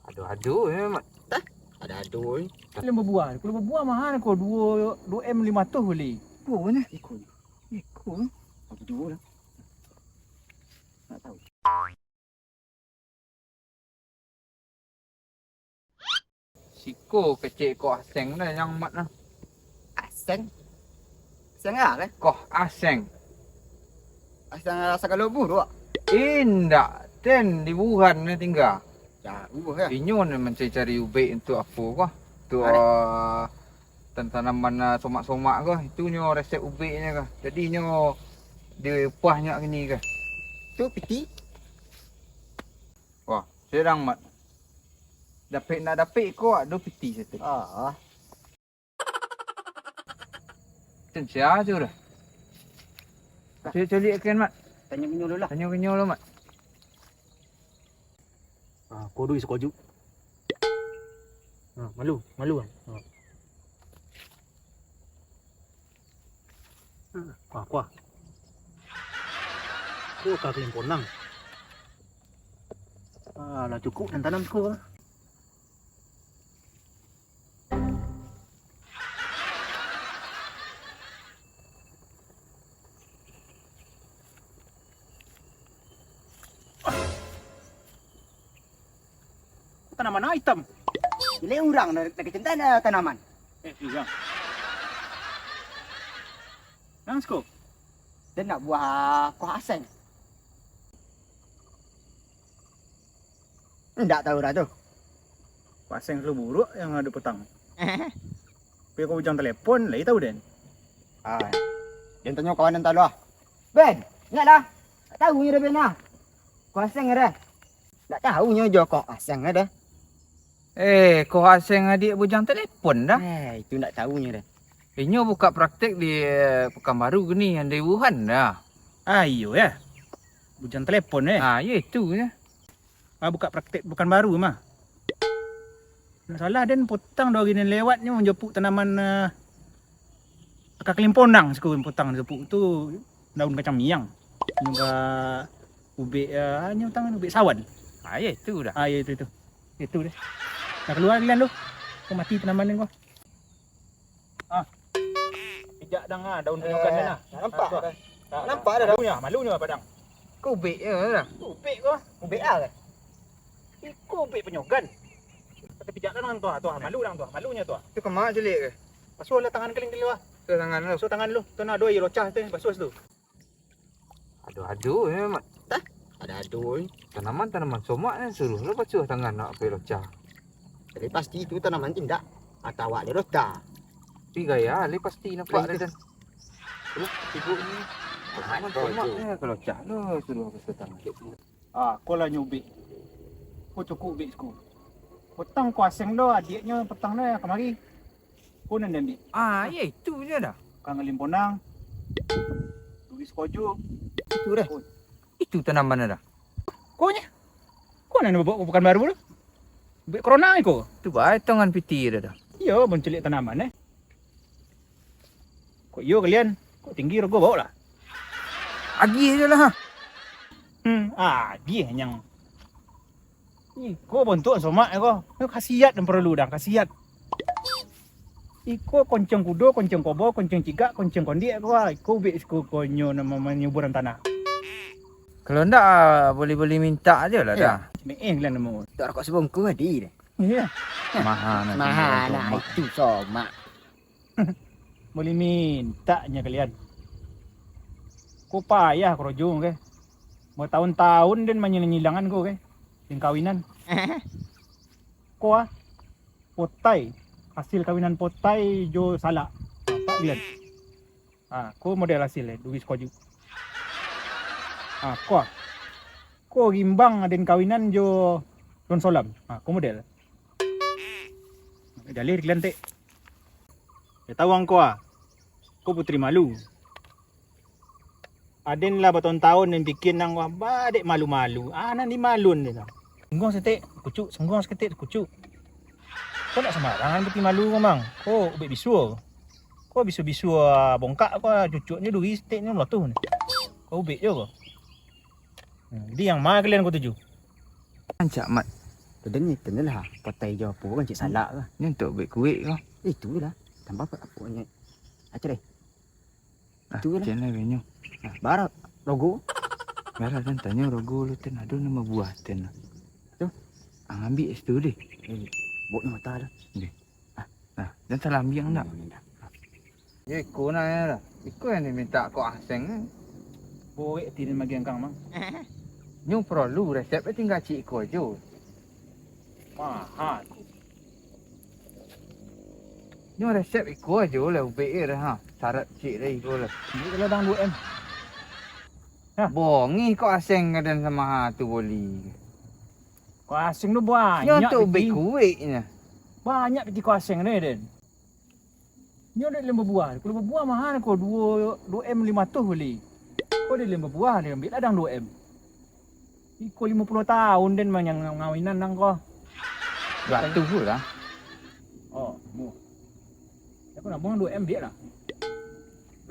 Aduh ya mat. Ada aduh. Kalau berbuah mahal kau 2M 500 boleh. Ikut mana? Ikut. Aku dua lah. Tak tahu. Siko kecil ko aseng dah yang mat lah. Aseng. Aseng apa? Koh aseng. Aseng rasa kalau buruk. Indak. Ten di Wuhan ni tinggal. Jauh ya. Inyo ni mencari ubik untuk apa kah? Untuk tanaman somak-somak kah? Itu nyo resep ubiknya kah? Jadi nyo dia puahnya gini kah? Tu piti. Wah, sedang mat. Dapat ko ada piti satu. Ah. Ten sia je dah. Cari akan mat. Tanya kenyo dulu lah. Tanya kenyo lah mat. Kau duit sekoju. Malu kan. Kuah. Kau kak limponang. Lah cukup dan tanam kau. Tanaman hitam. Ini orang nak kecintaan tanaman. Iya. Nang sko. Dia nak buah kuah aseng. Enggak tahu dah tu. Pasang selalu buruk yang ada petang. Tapi kau hujang telefon, lagi tahu Den. Dia tanya kawan entah lah. Ben, ingat dah. Tak tahu ni dah Ben lah. Kuah aseng dah. Tak tahu nya je kuah aseng dah. Koh aseng adik bujang telefon dah. Itu tak tahunya dah. Inyo buka praktik di Pekanbaru ni yang di Wuhan dah. Iyo ya. Hujang telefon Ya itu ya. Buka praktik bukan baru mah. Tak salah Den potang dah gini lewatnya menjepuk tanaman kaklimponang sekuen potang jepuk tu daun kacang miang. Juga ubik hanya tangan ubik sawan. Ya itu dah. Ya itu. Itu deh. Nak keluar kalian lu. Kau mati tanaman ni kau. Pijak dang daun penyokan dia lah. Nampak dah. Nampak dah daunnya. Malunya padang. Kau ubik je dah. Ubik kau. Ubik ah. Ikut ubik penyokan. Kata pijak dang tu. Malu dang tu. Malunya tu. Tu kemak celik ke? Basuh lah tangan keling dulu. Ke tangan lu. Basuh tangan lu. Tu nak doi locah tu. Basuh tu. Aduh ya mat. Ada aduh. Tanaman somak ni suruh lu basuh tangan nak pergi locah. Jadi pasti itu tanaman tindak. Atau awak dia rota. Tapi gaya ali pasti nampak Kering dia kan. Terus sibuk ni. Tanaman somak ni ke locah lu suruh basuh tangan. Kau lah nyubik. Kau cukup ubik seku. Petang kau asing lo adiknya petang dah kemari. Kau nak ambil. Ya itu je dah. Kang limponang. Duit sekoju. Itu dah. Itu tanaman dah. Kau nak bawa bukan baru tu? Ubik corona ni kau. Tu baik tangan piti dah. Iya, mencelik tanaman Kau iyo kalian. Kau tinggi kau bawa lah. Agi je lah. Dia yang kau bentuk somak kau. Kau khasiat dan perlu dah khasiat. Iko konceng kudo, konceng kobo, konceng cigak, konceng kondik kau ubik kau nyo nama menyuburan tanah. Kalau ndak boleh minta je lah dah. Kalian nama. Tak rokok sebongku hadi dah. Ya. Mahal nak itu somak. Boleh mintanya kalian. Kau payah kerojong ke. Bertahun-tahun dan menyilangan kau ke. Yang kawinan. Kau potai. Hasil kawinan potai jo salah. Tak lihat. Kau model hasil duit sekoju. Kau gimbang aden kawinan jo don solam. Kau model. Dalir kalian te. Ya tahu kau kau putri malu. Aden lah bertahun-tahun yang bikin nang badek malu-malu. Nanti malun dia. Senggong setik, kucuk, senggong seketik kucuk. Kau nak sembarangan putih malu kau mang. Kau ubik bisu. Kau bisu-bisu bongkak kau cucuknya duit setiknya melotuh. Kau ubik je kau. Jadi yang mana kalian kau tuju? Ancak mat. Tadi ni lah. Potai jo apa kan cik salak ke. Ni untuk beli kuih kau. Itu lah. Tambah apa apanya. Acha deh. Ah, Itu lah. macam mana venue? Barat logo. Merah dan tanya rogo lu ten ada nama buah ten. Tu. Ambil situ deh. Buat mata dah. Nah, dan salah ambil nak. Ya, ikut nak ya lah. Ikut yang dia minta kau asing. Boleh tin bagi kang mang. Nyung perlu resep tinggal cik ikut je. Mahal. Nyung resep ikut je lah ubek dia ha. Syarat cik dah ikut lah. Ni kalau dang 2M. Bongi kau asing kadang sama ha tu boleh. Kau asing tu banyak. Nyung tu piti. ubek kuihnya. Banyak piti kau asing ni Den. Ni ada lembu buah. Kalau lembu buah mahal kau 2M 500 beli. Kau ada lembu buah dia ambil ladang 2M. Ikut 50 tahun Den mang yang ngawinan nang kau. Batu pula. Oh, mu. Aku nak buang 2M dia lah.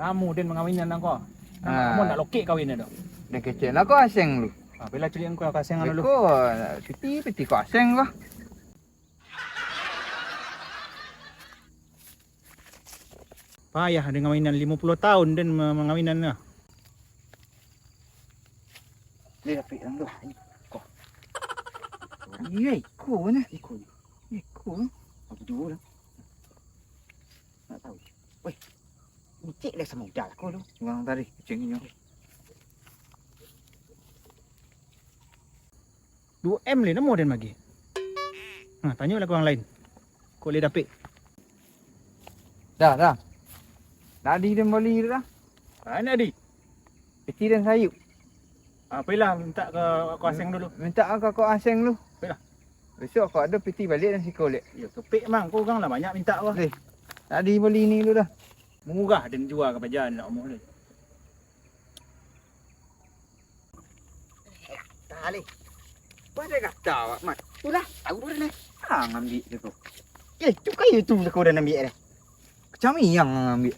Kamu Den mengawinan nang kau. Ah. Kamu nak lokek kawin dah. Dah kecil lah kau asing lu. Ah, bela curi kau kasih dengan lu. Kau piti kau asing kau. Payah dengan ngawinan 50 tahun Den mengawinan lah. Dia dapat yang tu. Iya, ikut ni. Ikut. Ikut. Aku dulu lah. Tak tahu. Weh. Ni cik dah sama udah aku tu. Orang tadi kucing ni. 2M le nama Den bagi. Ha, tanyalah kau orang lain. Kau boleh dapat. Dah. Nadi dan boli dah. Ha, ni adik. Peti dan sayup. Ha, pergilah minta ke kau asing dulu. Minta kau asing lu. Baiklah. Besok kau ada peti balik dan sikau lek. Ya, kepek mang kau orang lah banyak minta kau. Leh. Nadi boli ni lu dah. Murah Den jual ke pajan nak omong ni. Tak leh. Pada kata awak mat. Ulah, tahu dah ni. Hang ambil je kau. Tu kayu tu kau dah ambil dah. Macam yang ambil.